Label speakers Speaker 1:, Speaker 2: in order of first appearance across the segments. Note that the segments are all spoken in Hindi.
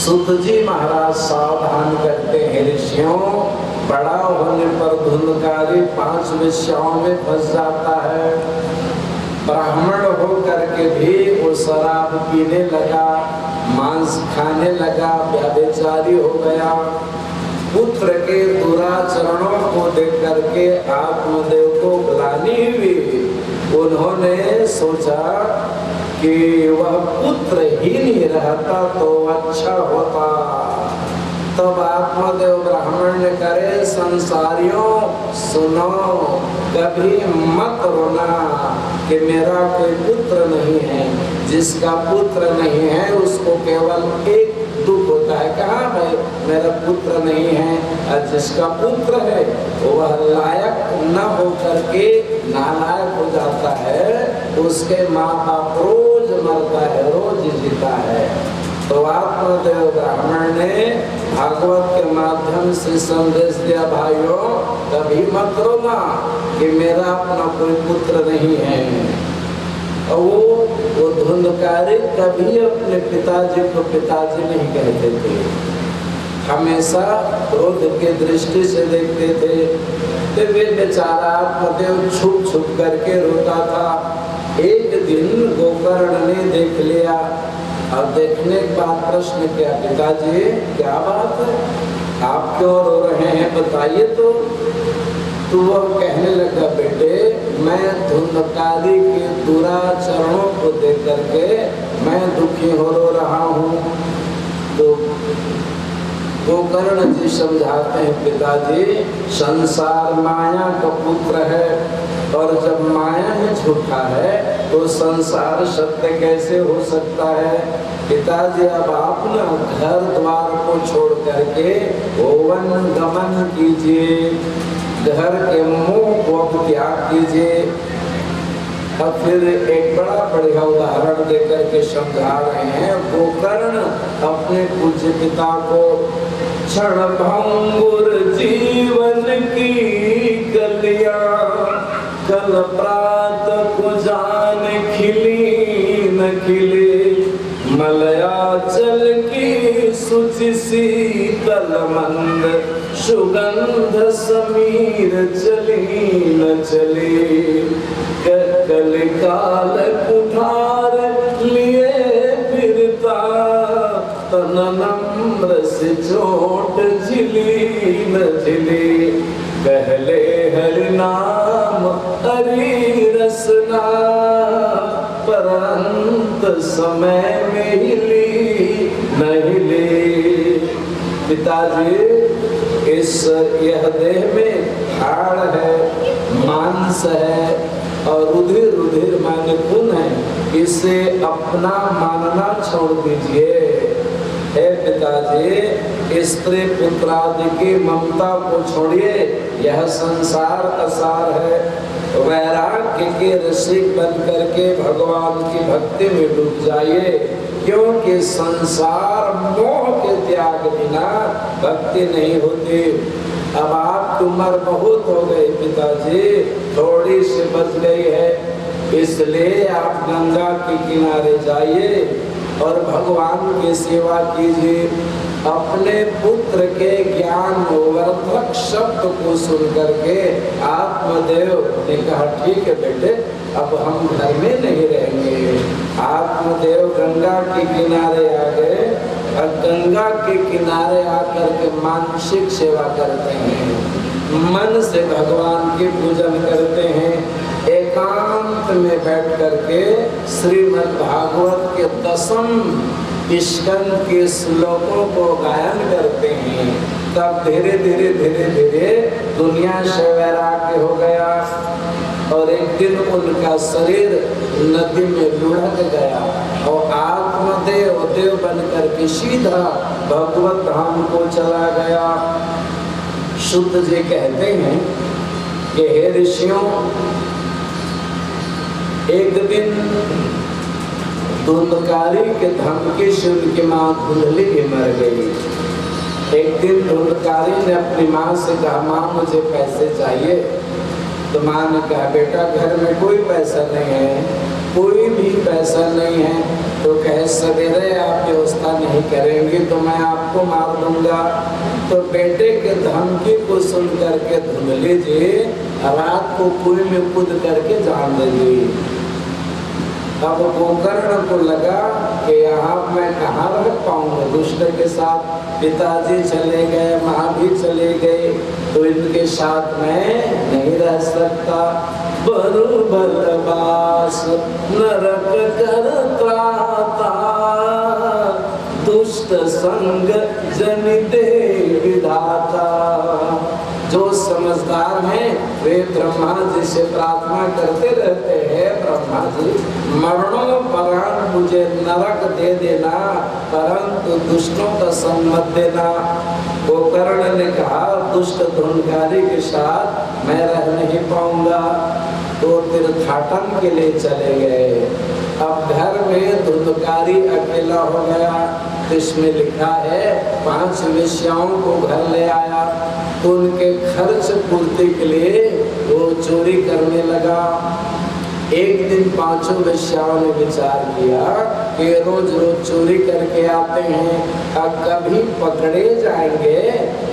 Speaker 1: सुत जी महाराज सावधान करते हैं, ऋषियों बड़ा होने पर धुंधकारी 5 विषयों में फंस जाता है। ब्राह्मण हो करके भी वो शराब पीने लगा, मांस खाने लगा, व्यभिचारी हो गया। पुत्र के दुराचरणों को देख करके आत्मदेव को ग्लानि हुई। उन्होंने सोचा कि वह पुत्र ही नहीं रहता तो अच्छा होता। तब आत्मदेव ब्राह्मण ने करे, संसारियों सुनो, कभी मत रोना कि मेरा कोई पुत्र नहीं है। जिसका पुत्र नहीं है उसको केवल एक दुख होता है, कहा भाई मेरा पुत्र नहीं है। और जिसका पुत्र है वह लायक न हो करके नालायक हो जाता है, उसके माँ बाप रोज मरता है, रोज जीता है। तो आत्मदेव ब्राह्मण ने भागवत के माध्यम से संदेश दिया, भाइयों कभी मत रोना कि मेरा अपना कोई पुत्र नहीं है। और वो धुंधकारी कभी अपने पिताजी को पिताजी नहीं कहते थे, हमेशा क्रोध के दृष्टि से देखते थे। तो वे बेचारा आत्मदेव छुप छुप करके रोता था। एक दिन गोकर्ण ने देख लिया और देखने के बाद प्रश्न किया, पिताजी क्या बात है, आप क्यों रो रहे हैं, बताइए तो। तो वह कहने लगा, बेटे मैं धुंधकारी के दुराचरणों को देख करके मैं दुखी हो रो रहा हूँ। तो गोकर्ण जी समझाते हैं, पिताजी संसार माया का पुत्र है, और जब माया ही झूठा है तो संसार सत्य कैसे हो सकता है। पिताजी अब आप न घर द्वार को छोड़ करके वन गमन कीजिए, घर के मोह को त्याग कीजिए। अब फिर एक बड़ा बढ़िया उदाहरण देकर के समझा रहे हैं। गोकर्ण अपने पूज्य पिता को क्षण भंगुर जीवन की कलिया, कल प्रात को जान खिली न खिली, मलयाचल की सुचि शीतल मंद, सुगंध समीर चली न चली, कल काल कुठार लिए फिरता, तन नम्र से चोट झिली न झिली, पहले हरि नाम हरि रसना, पर अंत समय में हिली नहीं ली। पिताजी यह देह में हाड़ है, मांस है और रुधिर, रुधिर माने खून है, इसे अपना मानना छोड़ दीजिए। हे पिताजी स्त्री पुत्र आदि की ममता को छोड़िए, यह संसार असार है। वैराग्य के रसिक बन करके भगवान की भक्ति में डूब जाइए, क्योंकि संसार मोह के त्याग बिना भक्ति नहीं होती। अब आपकी उम्र बहुत हो गई पिताजी, थोड़ी सी बच गई है, इसलिए आप गंगा के किनारे जाइए और भगवान की सेवा कीजिए। अपने पुत्र के ज्ञान वर्धक शब्द को सुन करके आत्मदेव ने कहा, ठीक है बेटे अब हम घर में नहीं रहेंगे। आत्मदेव गंगा के किनारे आ गए और गंगा के किनारे आकर के मानसिक सेवा करते हैं, मन से भगवान की पूजन करते हैं। एकांत में बैठ करके श्रीमद् भागवत के 10वें स्कंद के श्लोकों को गायन करते हैं। तब धीरे धीरे धीरे धीरे दुनिया से वैराग्य हो गया और एक दिन उनका शरीर नदी में लुढ़क गया और आत्मदेव देव बनकर के सीधा भगवत धाम को चला गया। शुद्ध जी कहते हैं कि हे ऋषियों, एक दिन धुंधकारी के धमकी से उनकी माँ धुंधली भी मर गई। एक दिन धुंधकारी ने अपनी माँ से कहा, माँ मुझे पैसे चाहिए। तो माँ ने कहा, बेटा घर में कोई पैसा नहीं है, कोई भी पैसा नहीं है, तो कहे सवेरे आप व्यवस्था नहीं करेंगे तो मैं आपको मार दूंगा। तो बेटे के धमकी को सुन करके धुंधली जी रात को कुएं में कूद करके जान देंगी। अब गोकर्ण को लगा कि यहाँ मैं कहाँ रह पाऊंगा दुष्ट के साथ। पिताजी चले गए, माँ भी चले गए, तो इनके साथ मैं नहीं रह सकता। बरुबर बास नरक करता दुष्ट संग जनिते विधाता। जो समझदार हैं वे ब्रह्मा जी से प्रार्थना करते रहते हैं, ब्रह्मा जी मरणोपरांत मुझे नरक दे देना, परंतु दुष्टों का संग मत देना। गोकर्ण ने कहा दुष्ट धुंधकारी के साथ मैं रह नहीं पाऊंगा, तो तीर्थाटन के लिए चले गए। अब घर में धुंधकारी अकेला हो गया, तो इसमें लिखा है 5 वेश्याओं को घर ले आया, तो उनके खर्च पूर्ति के लिए वो चोरी करने लगा। एक दिन 5 वेश्याओं ने विचार किया कि रोज रोज चोरी करके आते हैं, अब कभी पकड़े जाएंगे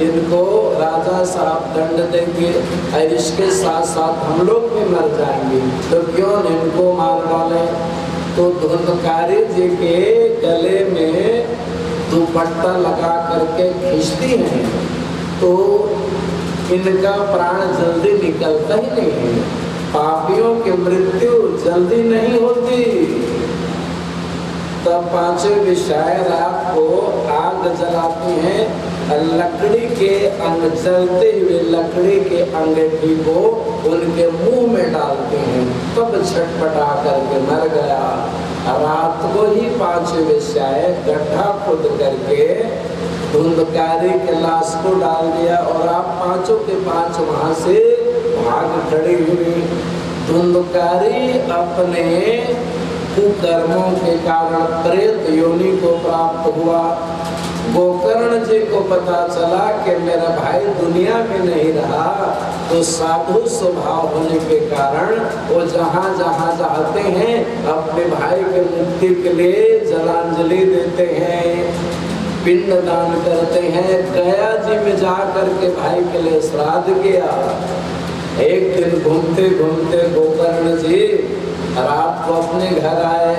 Speaker 1: इनको राजा साहब दंड देंगे और इसके साथ साथ हम लोग भी मर जाएंगे, तो क्यों इनको मार डाले। तो धुंधकारी जी के गले में दुपट्टा लगा करके खींचती हैं, तो इनका प्राण जल्दी निकलता ही नहीं है। पापियों की मृत्यु जल्दी नहीं होती। तब 5 वेश्याएं रात को आग जलाती हैं, लकड़ी के अंग जलते हुए लकड़ी के अंगीठी को उनके मुंह में डालते हैं, तब छटपटा करके मर गया। रात को ही 5 वेश्याएं गड्ढा खोद करके धुंधकारी के लाश को डाल दिया और आप 5 के 5 वहां से भाग खड़ी हुई। धुंधकारी अपने कुकर्मों के कारण प्रेत योनि को प्राप्त हुआ। गोकर्ण जी को पता चला कि मेरा भाई दुनिया में नहीं रहा, तो साधु स्वभाव होने के कारण वो जहाँ जहाँ जाते हैं अपने भाई के मुक्ति के लिए जलांजलि देते हैं, पिंड दान करते हैं। गया जी में जा करके भाई के लिए श्राद्ध किया। एक दिन घूमते घूमते गोकर्ण जी रात को अपने घर आए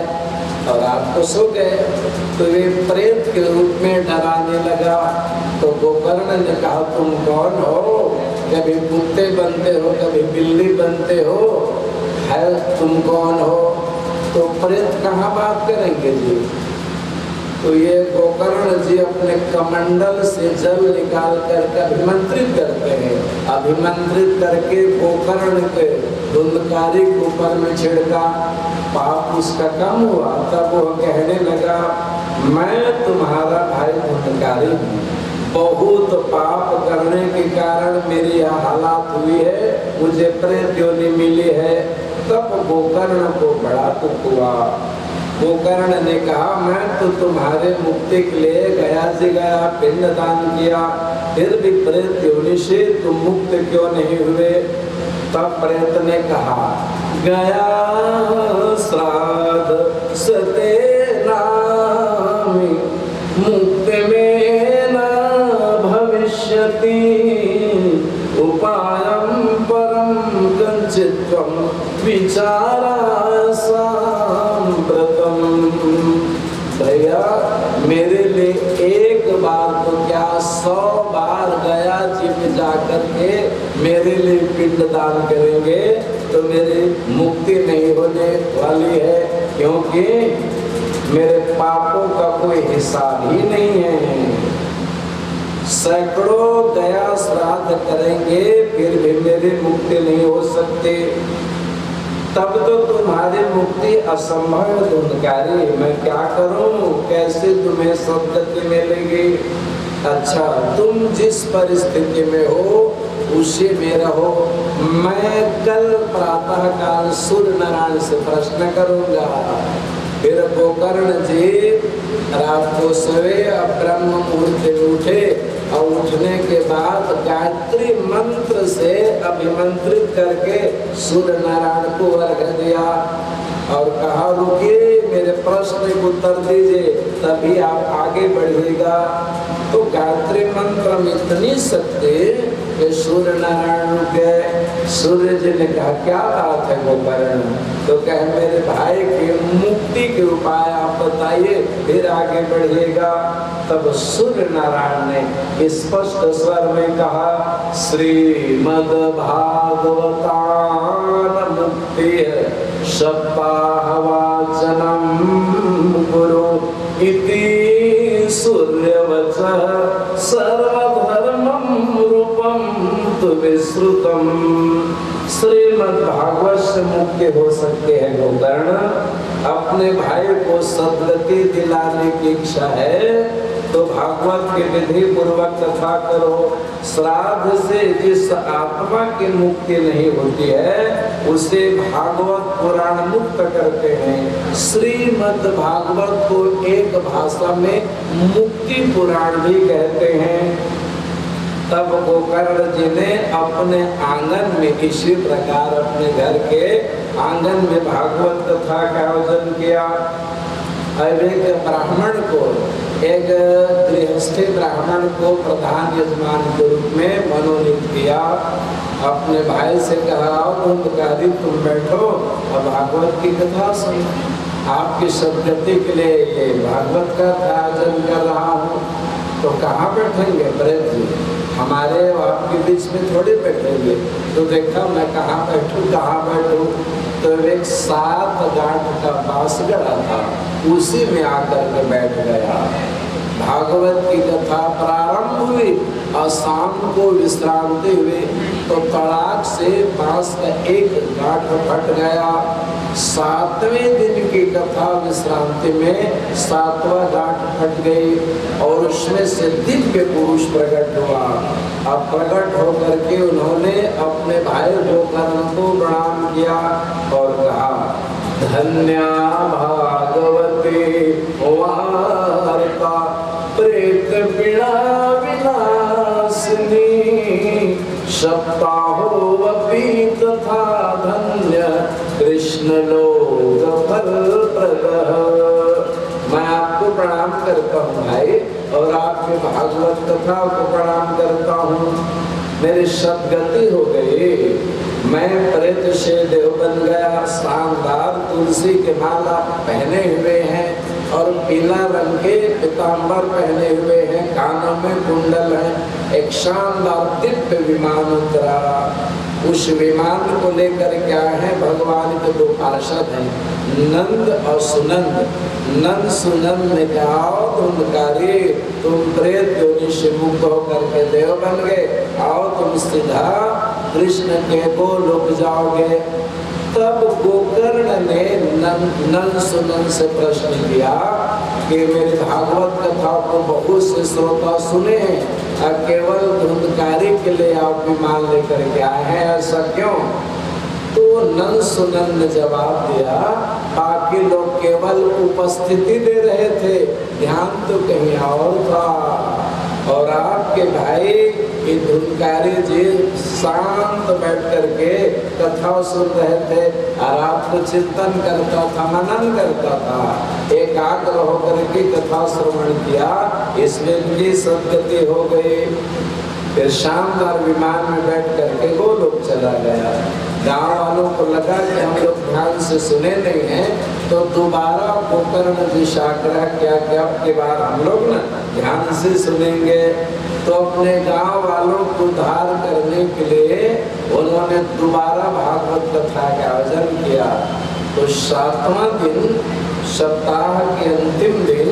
Speaker 1: और रात को सो गए, तो वे प्रेत के रूप में डराने लगा। तो गोकर्ण ने कहा तुम कौन हो, कभी कुत्ते बनते हो कभी बिल्ली बनते हो, है तुम कौन हो। तो प्रेत कहाँ बात करेंगे जी। तो ये गोकर्ण जी अपने कमंडल से जल निकाल करके अभिमंत्रित करते हैं, अभिमंत्रित करके गोकर्ण के धुंधकारी के ऊपर में छिड़का, पाप उसका कम हुआ। तब वो कहने लगा मैं तुम्हारा भाई धुंधकारी हूँ, बहुत पाप करने के कारण मेरी यह हालत हुई है, मुझे प्रेत योनि मिली है। तब गोकर्ण को बड़ा दुख हुआ। गोकर्ण ने कहा मैं तो तुम्हारे मुक्ति के लिए गया जी गया, पिंड दान किया, फिर भी प्रेत योनि से तुम मुक्त क्यों नहीं हुए। तब प्रेत ने कहा गया श्राद्ध सते नामी मुक्ति में न भविष्यति, उपायं परं कंचित्वं विचारा सांप्रतम। भैया मेरे लिए एक बार तो क्या 100 बार गया जी में जाकर के मेरे लिए पिंड दान करेंगे तो मेरी मुक्ति नहीं होने वाली है, क्योंकि मेरे पापों का कोई हिसाब ही नहीं है। सैकड़ों गया श्राद्ध करेंगे फिर भी मेरी मुक्ति नहीं हो सकती, तब तो तुम्हारी मुक्ति असंभव है धुंधकारी। मैं क्या करूं, कैसे तुम्हें सद्गति मिलेगी। अच्छा तुम जिस परिस्थिति में हो उसी में रहो, मैं कल प्रातः काल सूर्य नारायण से प्रश्न करूंगा। फिर गोकर्ण जी रात को सोए, ब्रह्म मुहूर्त में उठे और उठने के बाद गायत्री मंत्र से अभिमंत्रित करके सूर्य नारायण को अर्घ दिया। और कहा रुकिए, मेरे प्रश्न को उत्तर दीजिए, तभी आप आगे बढ़िएगा। तो गायत्री मंत्र में इतनी शक्ति कि सूर्य नारायण रुके। सूर्य जी ने कहा क्या बात है गोकर्ण? तो कहे मेरे भाई की मुक्ति के उपाय आप बताइए, फिर आगे बढ़िएगा। तब सूर्य नारायण ने स्पष्ट स्वर में कहा श्रीमद् भागवतान मुक्ति सप्ताहवाचनम गुरु इति सूर्यवच सर्वधर्मम रूपम तु विश्रुतम। श्रीमद् भागवत से मुक्ति हो सकते हैं गोकर्ण। अपने भाई को सद्गति दिलाने की इच्छा है तो भागवत के विधि पूर्वक कथा करो। श्राद्ध से जिस आत्मा की मुक्ति नहीं होती है उसे भागवत पुराण मुक्त करते हैं। श्रीमद् भागवत को एक भाषा में मुक्ति पुराण भी कहते हैं। तब गोकर्ण जी ने अपने आंगन में इसी प्रकार अपने घर के आंगन में भागवत कथा का आयोजन किया। अब एक ब्राह्मण को, एक गृहस्थी ब्राह्मण को प्रधान यजमान के रूप में मनोनीत किया। अपने भाई से कहा धुंधकारी तुम बैठो और भागवत की कथा सुनो। आपकी सद्गति के लिए ये भागवत का आयोजन कर रहा हूँ। तो कहाँ बैठेंगे प्रेत जी? हमारे आपके बीच में थोड़ी बैठेंगे। तो देखा मैं कहाँ बैठूं? तो एक 7 गांठ का बांस गड़ा था, उसी में आकर के बैठ गया। भागवत की कथा प्रारंभ हुई और शाम को विश्रांति हुई तो तड़ाक से बांस का एक गांठ फट गया। 7वें दिन की कथा विश्रांति में 7वां गांठ फट गई और उसमें से दिव्य पुरुष प्रकट हुआ। अब प्रकट होकर के उन्होंने अपने भाई गोकर्ण को प्रणाम किया और कहा धन्या भागवती वार्ता प्रेत पीड़ा विनाशिनी सप्ताहोऽपि तथा धन्य कृष्ण लोक फल प्रदः। मैं आपको प्रणाम करता हूँ भाई और आपके भागवत कथा को प्रणाम करता हूँ। मेरी सद्गति हो गई, मैं प्रेत से देव बन गया। शानदार तुलसी के माला पहने हुए हैं और पीला रंग के पीताम्बर पहने हुए हैं, कानों में कुंडल है। एक शानदार दिव्य विमान उतरा। उस विमान को लेकर क्या है, भगवान के 2 पार्षद हैं, नंद और सुनंद। नंद सुनंद ने कहा धुंधकारी तुम प्रेत योनि से मुक्त होकर के देव बन गए, आओ तुम सीधा कृष्ण के गोलोक जाओगे। तब गोकर्ण ने नंद सुनंद से प्रश्न किया कि मेरे भागवत कथा को बहुत से श्रोता सुने हैं और केवल धुंधकारी के लिए आप विमान लेकर के आए हैं, ऐसा क्यों? तो नंद सुनंद ने जवाब दिया बाकी लोग केवल उपस्थिति दे रहे थे, ध्यान तो कहीं और था। और आपके भाई ये धुंधकारी जी शांत बैठ करके कथा सुन रहे थे और आपको चिंतन करता था, मनन करता था। एकाग्र होकर के कथा श्रवण किया, इसलिए उनकी सद्गति हो गई। फिर शानदार विमान में बैठ करके वो लोग चला गया। गांव वालों को लगा कि हम लोग ध्यान से सुने नहीं हैं, तो दोबारा गोकर्ण जी से आग्रह किया कि अब के बाद हम लोग ना ध्यान से सुनेंगे। तो अपने गांव वालों को उद्धार करने के लिए उन्होंने दोबारा भागवत कथा का आयोजन किया। तो 7वां दिन, सप्ताह के अंतिम दिन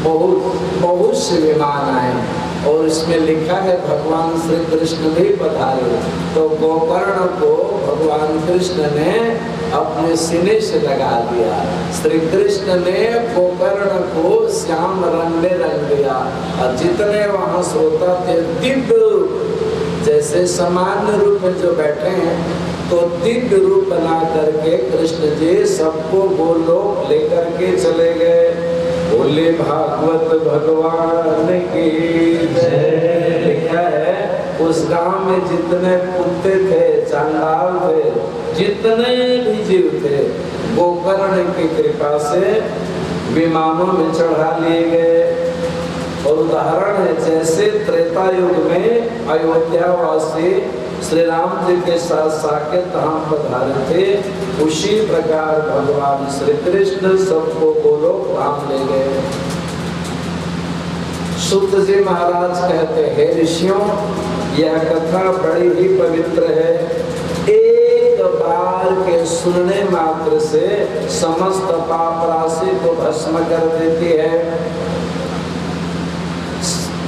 Speaker 1: बहुत से विमान आए और इसमें लिखा है भगवान श्री कृष्ण भी पधारे। तो गोकर्ण को भगवान कृष्ण ने अपने सीने से लगा दिया। श्री कृष्ण ने गोकर्ण को श्याम रंग में रंग दिया और जितने वहां श्रोता थे दिव्य जैसे सामान्य रूप में जो बैठे हैं तो दिव्य रूप बना करके कृष्ण जी सबको गोलोक लेकर के चले गए। बोले भागवत भगवान की जय। लिखा है उस गांव में जितने कुत्ते थे, चांडाल थे, जितने भी जीव थे, गोकर्ण की कृपा से विमानों में चढ़ा लिए गए। और उदाहरण है जैसे त्रेता युग में अयोध्यावासी श्री राम जी के साथ साकेत धाम पधारे थे, उसी प्रकार भगवान श्री कृष्ण सबको गोलोक धाम ले गए। सूत जी महाराज कहते हैं ऋषियों, यह कथा बड़ी ही पवित्र है। एक बार के सुनने मात्र से समस्त पाप राशि को भस्म कर देती है।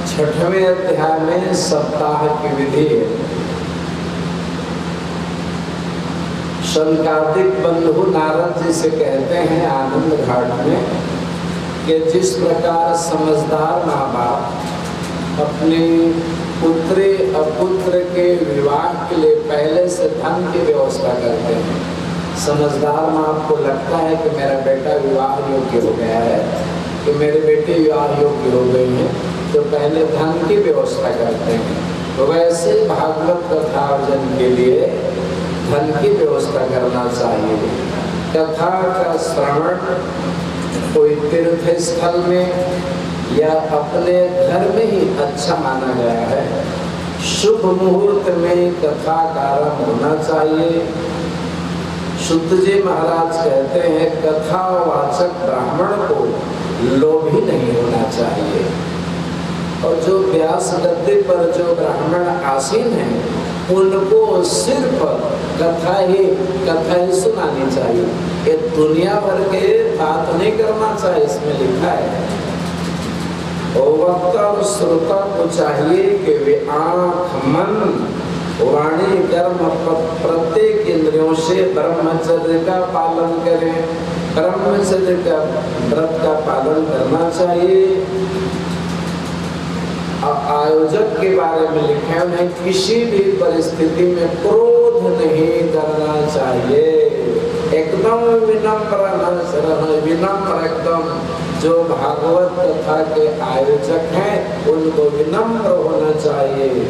Speaker 1: 6वें अध्याय में सप्ताह की विधि है। शंकादिक बंधु नारद जी से कहते हैं आनंद घाट में कि जिस प्रकार समझदार माँ बाप अपनी पुत्री अपुत्र के विवाह के लिए पहले से धन की व्यवस्था करते हैं। समझदार माँ को लगता है कि मेरा बेटा विवाह योग्य हो गया है, कि मेरे बेटे विवाह योग्य हो गए हैं, तो पहले धन की व्यवस्था करते हैं। तो वैसे भागवत कथा अर्जन के लिए धन की व्यवस्था करना चाहिए। कथा का श्रवण कोई तीर्थ स्थल में या अपने घर में ही अच्छा माना गया है। शुभ मुहूर्त में कथा का आरंभ होना चाहिए। शुद्ध जी महाराज कहते हैं कथावाचक ब्राह्मण को लोभी नहीं होना चाहिए। और जो व्यास गद्दी पर जो ब्राह्मण आसीन हैं उनको सिर्फ कथा ही सुनानी चाहिए। ये दुनिया भर के बात नहीं करना चाहिए, इसमें लिखा है। और वक्ता और श्रोता को चाहिए कि वे आँख, मन, वाणी, कर्म प्रत्येक इंद्रियों से ब्रह्मचर्य का पालन करें। ब्रह्मचर्य का व्रत का पालन करना चाहिए। आयोजक के बारे में लिखा है उन्हें किसी भी परिस्थिति में क्रोध नहीं करना चाहिए। एकदम विनम्र एकदम जो भागवत कथा के आयोजक हैं उनको विनम्र होना चाहिए।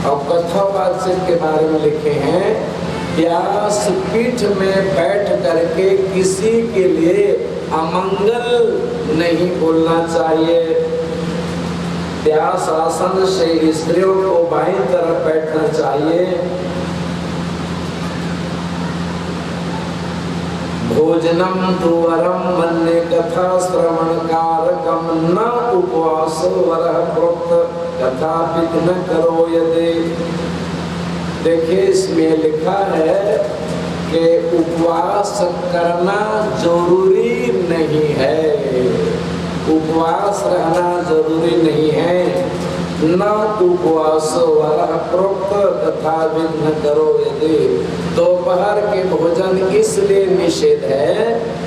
Speaker 1: और कथावाचक के बारे में लिखे हैं व्यास पीठ में बैठ करके किसी के लिए अमंगल नहीं बोलना चाहिए। व्यास आसन से स्त्रियों को बाईं तरफ बैठना चाहिए। भोजनम दुवरम मन्ये कथा श्रवण कारकम न उपवास वरः प्रोक्त कथा विघ्न करो यदि। देखिए इसमें लिखा है कि उपवास करना जरूरी नहीं है, उपवास रहना जरूरी नहीं है। न उपवास वरः प्रोक्त तथा विघ्न करो यदि। दोपहर के भोजन इसलिए निषेध है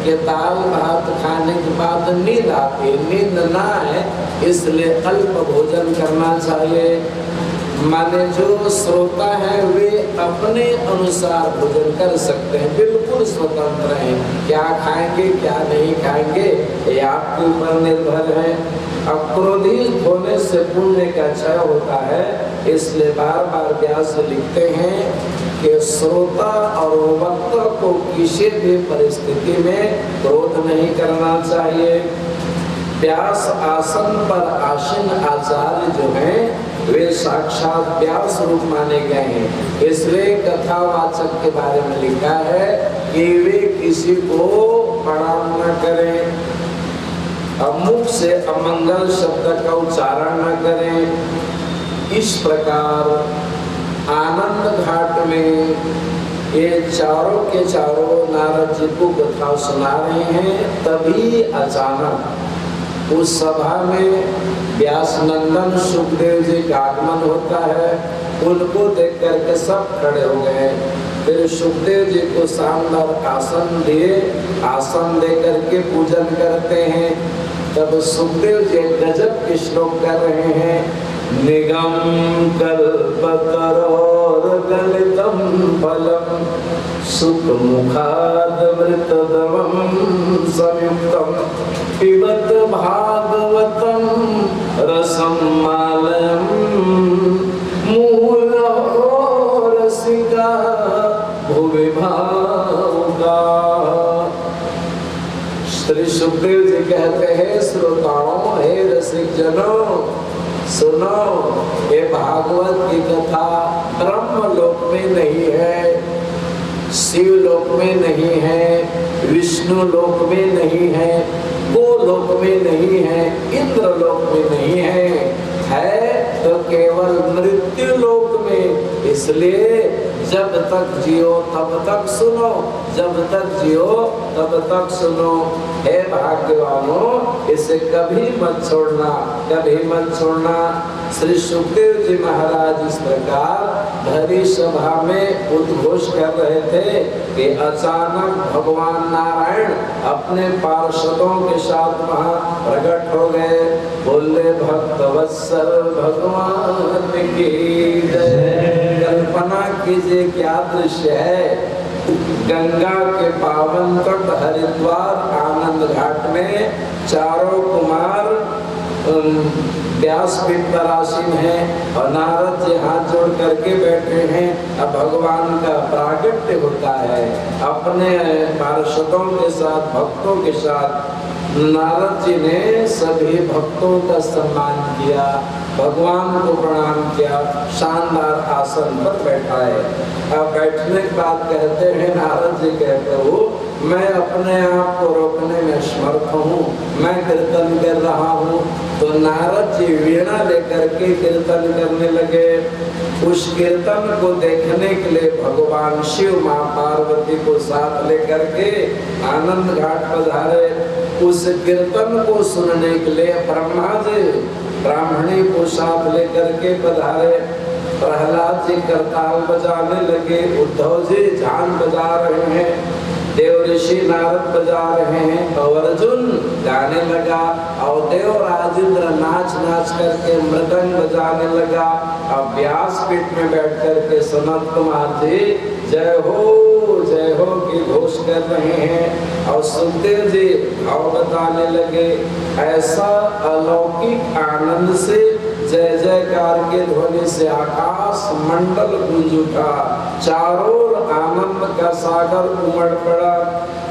Speaker 1: कि दाल भात खाने के बाद नींद आती है, नींद ना है इसलिए अल्प भोजन करना चाहिए। माने जो श्रोता है वे अपने अनुसार भोजन कर सकते हैं, बिल्कुल स्वतंत्र हैं। क्या खाएंगे क्या नहीं खाएंगे ये आपके ऊपर निर्भर है। अब क्रोधित होने से पुण्य का क्षय होता है, इसलिए बार बार व्यास लिखते हैं कि श्रोता और वक्ता को किसी भी परिस्थिति में क्रोध नहीं करना चाहिए। व्यास आसन पर आसीन आचार्य जो हैं वे साक्षात व्यास रूप माने गए हैं। इसलिए कथावाचक के बारे में लिखा है कि वे किसी को प्रणाम न करें, मुख से अमंगल शब्द का उच्चारण न करें। इस प्रकार आनंद घाट में ये चारों के चारों नारद जी को कथा सुना रहे हैं। तभी अचानक उस सभा में व्यास नंदन सुखदेव जी का आगमन होता है। उनको देख करके सब खड़े हो गए। फिर सुखदेव जी को शानदार आसन दिए, आसन दे करके पूजन करते हैं। तब सुखदेव जी गजब के श्लोक कर रहे हैं। निगम कल्पतरोर गलितम फलम सुख मुखादमृतदमं संयुक्तम पिबत भागवतम रसम मालयम मूलो रसिका भुवि भावुका। सुखदेव जी कहते हैं श्रोताओं, हे रसिक जनों, सुनो, ये भागवत की कथा ब्रह्म लोक में नहीं है, शिव लोक में नहीं है, विष्णु लोक में नहीं है, गोलोक में नहीं है, इंद्र लोक में नहीं है तो केवल मृत्यु लोक में। इसलिए जब तक जियो तब तक सुनो, जब तक जियो तब तक सुनो। हे भाग्यवानों, इसे कभी मत छोड़ना, कभी मत छोड़ना। श्री सुखदेव जी महाराज इस प्रकार भरी सभा में उद्घोष कर रहे थे कि अचानक भगवान नारायण अपने पार्षदों के साथ वहां प्रकट हो गए। बोले भक्त वत्सल भगवान की जय। कल्पना कीजिए क्या दृश्य है। गंगा के पावन तट हरिद्वार आनंद घाट में चारों कुमार व्यासपीठ पर आसीन है और नारद जी हाथ जोड़ करके बैठे हैं। अब भगवान का प्रागट्य होता है अपने पार्षदों के साथ, भक्तों के साथ। नारद जी ने सभी भक्तों का सम्मान किया, भगवान को प्रणाम किया, शानदार आसन पर बैठाए। अब बैठने के बाद कहते हैं, नारद जी कहते हो, मैं अपने आप को रोकने में समर्थ हूँ, मैं कीर्तन कर रहा हूँ। तो नारद जी वीणा लेकर के कीर्तन करने लगे। उस कीर्तन को देखने के लिए भगवान शिव माँ पार्वती को साथ लेकर के आनंद घाट पधारे। उस कीर्तन को सुनने के लिए ब्रह्मा जी ब्राह्मणी को साथ लेकर के पधारे। प्रहलाद जी करताल बजाने लगे, उद्धव जी झांझ बजा रहे हैं, देव ऋषि नारद बजा रहे हैं और अर्जुन गाने लगा और देव राजेंद्र नाच नाच करके मृदंग बजाने लगा। अब व्यासपीठ में बैठ करके सनत कुमार जी जय हो की घोष कर रहे हैं और सुखदेव जी भाव बताने लगे। ऐसा अलौकिक आनंद से जय जयकार के ध्वनि से आकाश मंडल गूंज उठा, चारों ओर आनंद का सागर उमड़ पड़ा।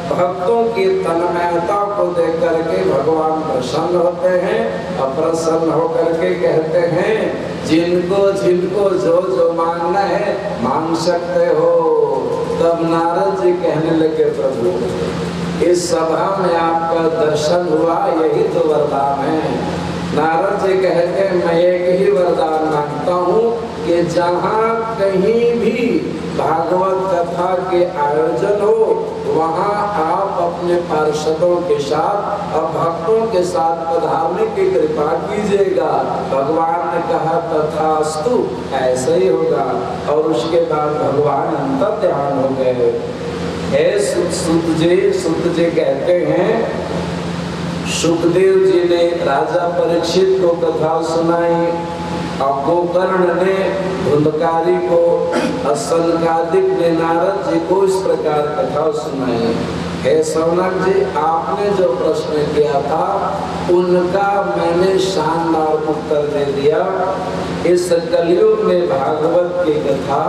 Speaker 1: भक्तों की तन्मयता को देख करके भगवान प्रसन्न होते हैं और प्रसन्न होकर के कहते हैं, जिनको जिनको जो जो मांगना है मांग सकते हो। तब नारद जी कहने लगे, प्रभु इस सभा में आपका दर्शन हुआ, यही तो वरदान है। नारद जी कहते हैं, मैं एक ही वरदान मांगता हूँ कि जहाँ कहीं भी भागवत कथा के आयोजन हो वहाँ आप अपने पार्षदों के साथ और भक्तों के साथ पधारने की कृपा कीजिएगा। भगवान ने कहा तथास्तु, ऐसा ही होगा। और उसके बाद भगवान अंतर्ध्यान हो गए। हे सुत जी कहते हैं, सुखदेव जी ने राजा परीक्षित को कथा सुनाई और गोकर्ण ने धुंधकारी को, असनकादिक ने नारद जी को इस प्रकार कथा सुनाई। हे सौनक जी, आपने जो प्रश्न किया था उनका मैंने शानदार उत्तर दे दिया। इस कलयुग में भागवत की कथा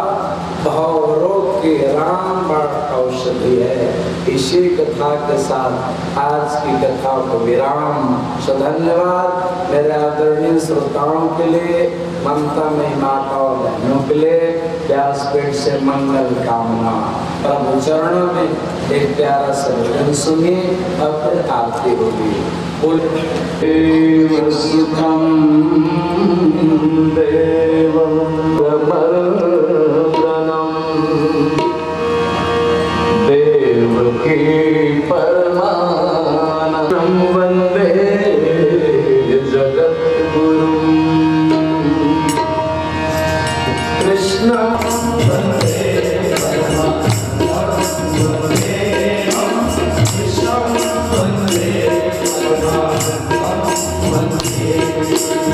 Speaker 1: भवरोग की रामबाण औषधि है। इसी कथा के साथ आज की कथा को विराम। सो धन्यवाद मेरे आदरणीय श्रोताओं के लिए, ममता में माता और बहनों के लिए व्यासपीठ से मंगल कामना। प्रभु चरणों में एक प्यारा सा भजन सुनिए और फिर आरती होगी। देव सुतम देवम प्रबलम देवकी परमानंदं वंदे जगद्गुरुं कृष्णं वंदे Thank you.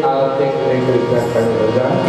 Speaker 1: आरती कृपया खड़े हो जाए।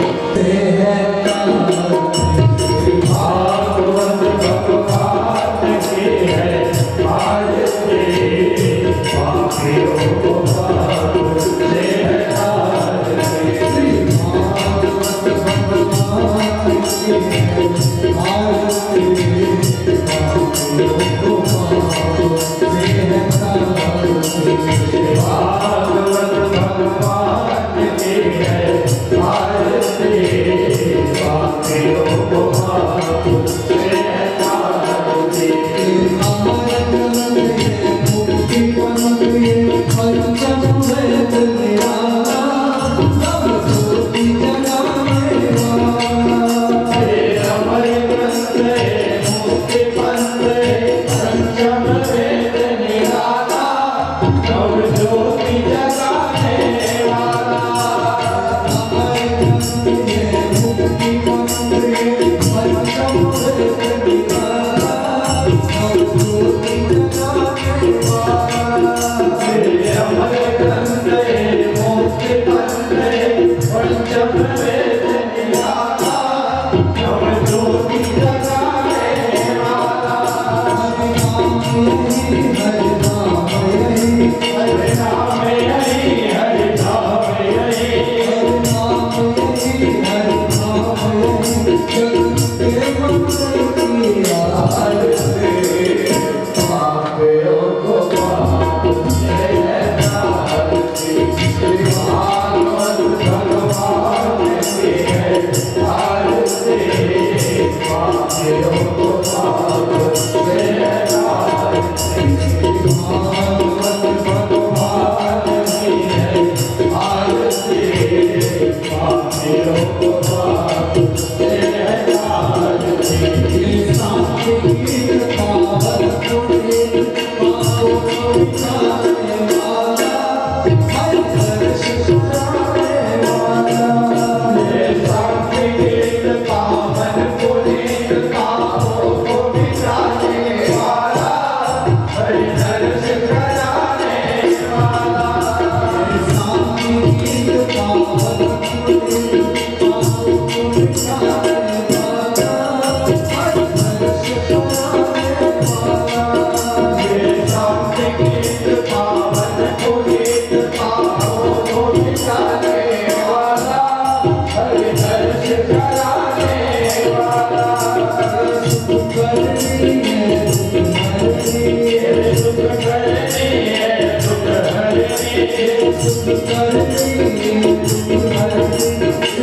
Speaker 2: सुख करनी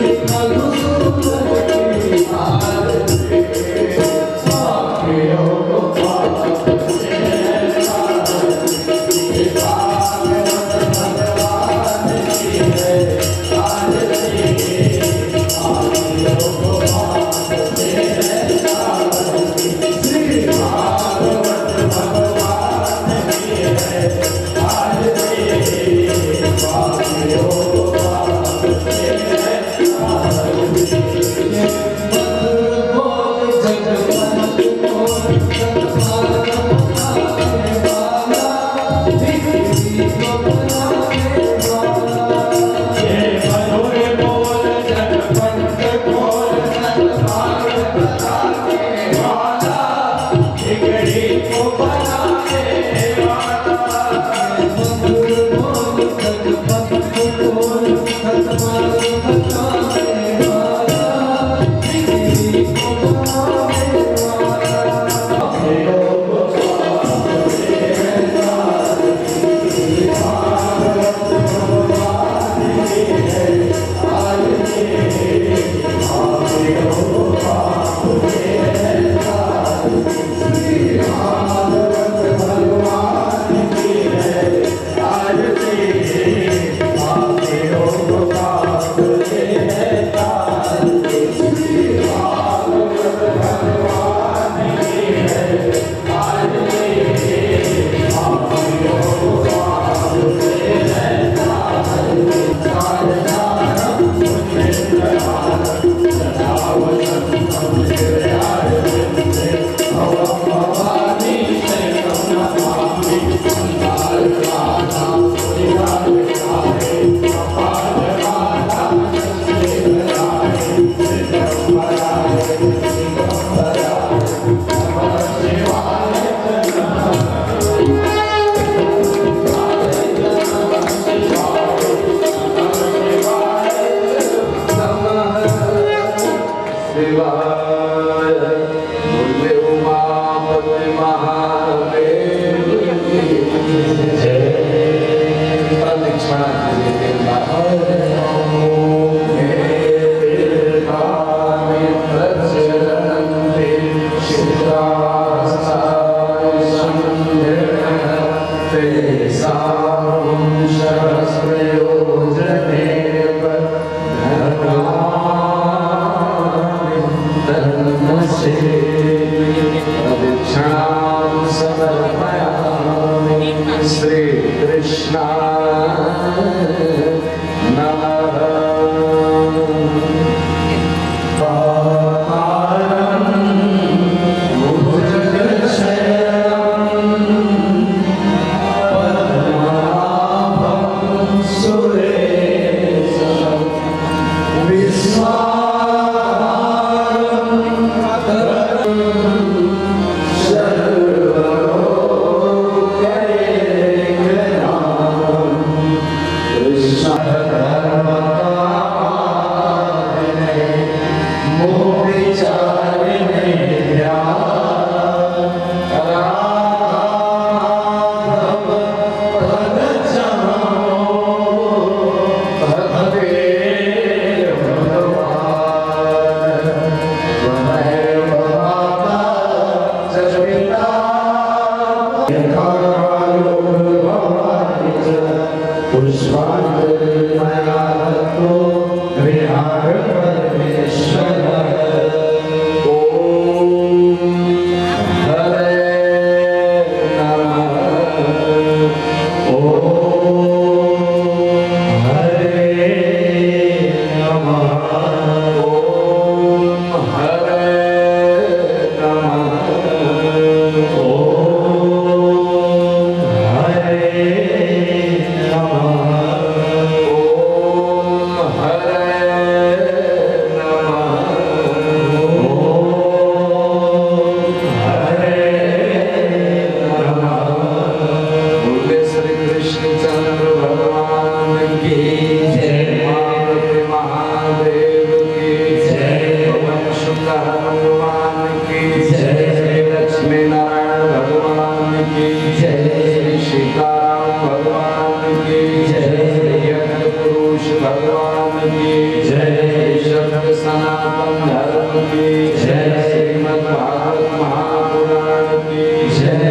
Speaker 1: की जय, सत्य सनातन धर्म की जय, श्रीमद् भागवत महापुराण की जय,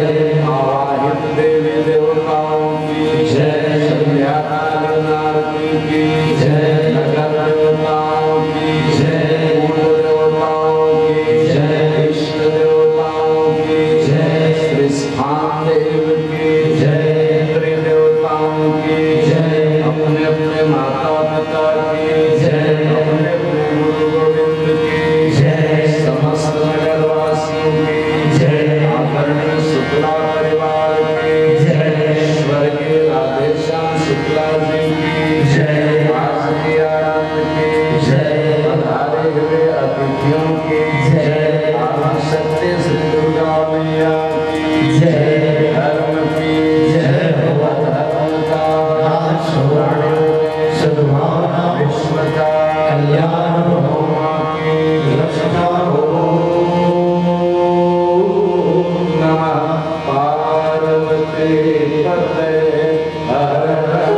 Speaker 1: आवाहित देवी देवताओं की जय, संध्याकालीन आरती की जय, नगर देवताओं की जय, कुल देवताओं की जय, इष्ट देवताओं की जय, श्री स्थान देव की जय, इंद्र देवताओं की जय, अपने अपने माता पिता की जय, अपने अपने गुरु गोविंद की जय, समस्त नगरवासियों की जय, आदरणीय शुक्ला परिवार की जय, स्वर्गीय राधेश्याम शुक्ला जी की जय, वासुकी आनंद की जय, पधारे हुए अतिथियों की जय, आदि सत्य श्री दुर्गा मैया की जय, धर्म की जय, धर्म का सद्भावना विश्व का कल्याण हो, मां की रक्षा हो। नमः पार्वती पते हर हर।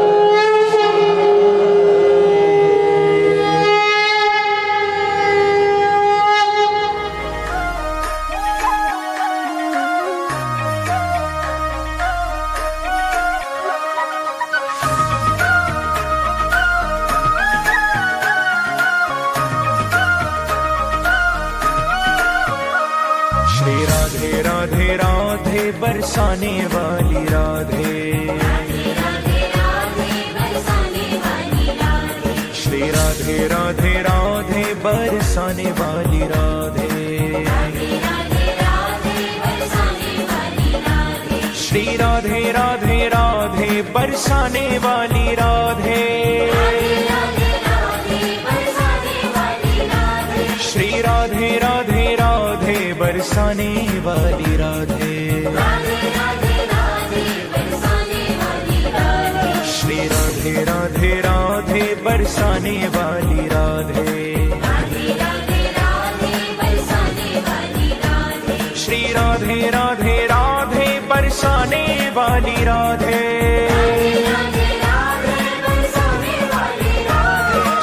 Speaker 2: श्री राधे राधे राधे बरसाने वाली राधे, श्री राधे राधे राधे बरसाने वाली राधे, श्री राधे राधे राधे बरसाने वाली राधे, श्री राधे राधे राधे बरसाने वाली राधे, श्री राधे राधे राधे बरसाने वाली राधे, श्री राधे राधे राधे बरसाने वाली राधे,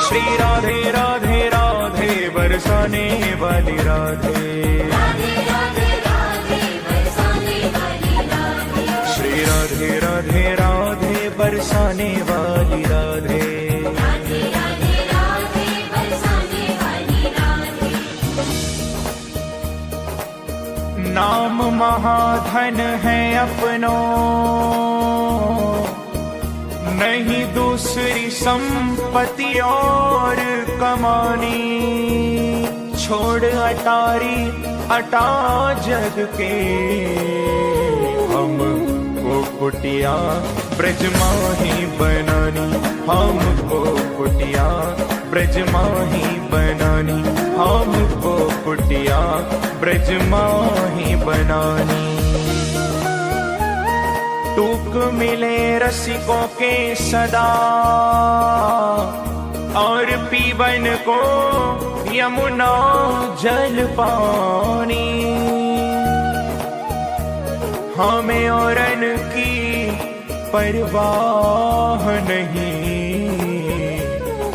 Speaker 2: श्री राधे राधे राधे बरसाने वाली राधे, श्री राधे राधे राधे बरसाने वाली राधे। नाम महाधन है अपनो, नहीं दूसरी संपत्ति और कमानी, छोड़ अटारी अटा जग के, हमको कुटिया ब्रज माही बनानी, हमको कुटिया ब्रज माही बनानी, हमको कुटिया ब्रज माही बनानी। टूक मिले रसिकों के सदा, और पीवन को यमुना जल पानी, हमें औरन की परवाह नहीं,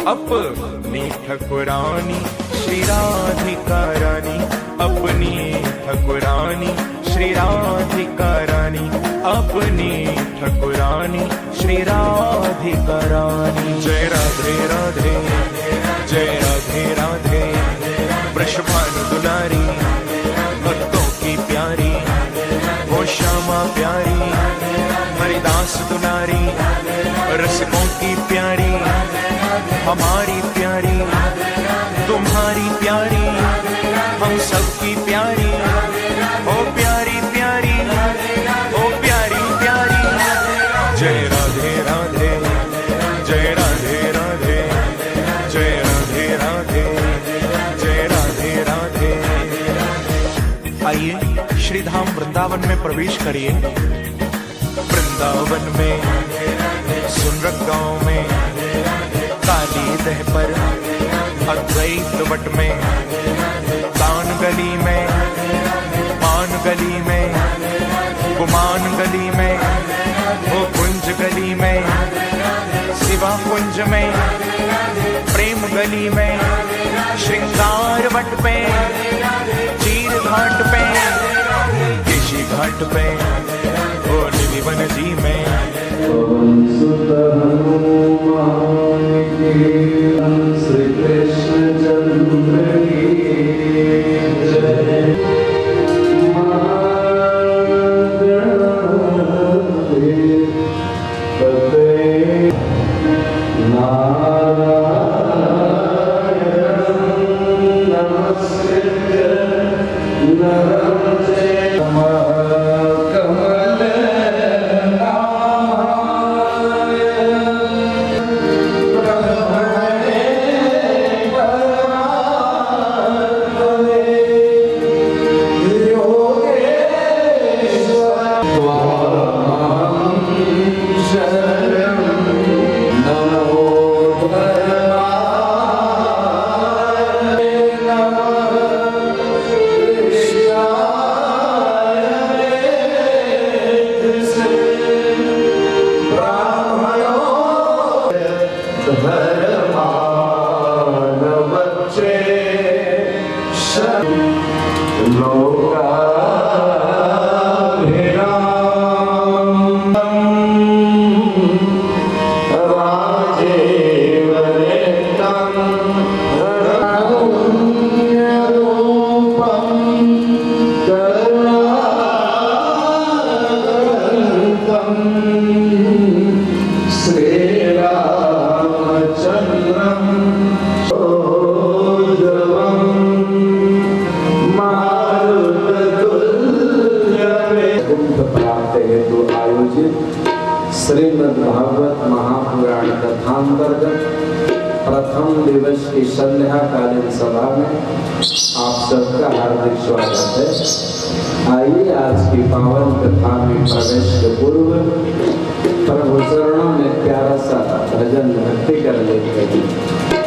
Speaker 2: अपनी ठकुरानी श्री राधिका रानी, अपनी ठकुरानी श्री राधिका रानी, अपनी ठकुरानी श्री राधिका रानी। जय राधे राधे, जय राधे राधे, वृषभानु दुलारी, भक्तों की प्यारी, वो श्यामा प्यारी, हरिदास दुलारी, रसिकों की प्यारी, हमारी प्यारी, तुम्हारी प्यारी, हम सबकी प्यारी, ओ प्यारी प्यारी, ओ प्यारी प्यारी। जय राधे राधे, जय राधे राधे, जय राधे राधे, जय राधे राधे। आइए श्री धाम वृंदावन में प्रवेश करिए। वृंदावन में सुनरक गांव में, काली दह पर, अद्वैत वट में, कान गली में, पान गली में, गुमान गली में, वो कुंज गली में, शिवा कुंज में, प्रेम गली में, श्रृंगार वट पे, चीर घाट पे, ऋषि घाट पे, ओ निधिवन जी में।
Speaker 1: श्री कृष्ण चंद्र की जय। श्रीमद् भागवत महापुराण कथांतर्गत प्रथम दिवस की संध्याकालीन सभा में आप सबका हार्दिक स्वागत है। आइए आज की पावन कथा में प्रवेश के पूर्व प्रभु चरणों में प्यारा सा भजन भक्ति कर लेते हैं।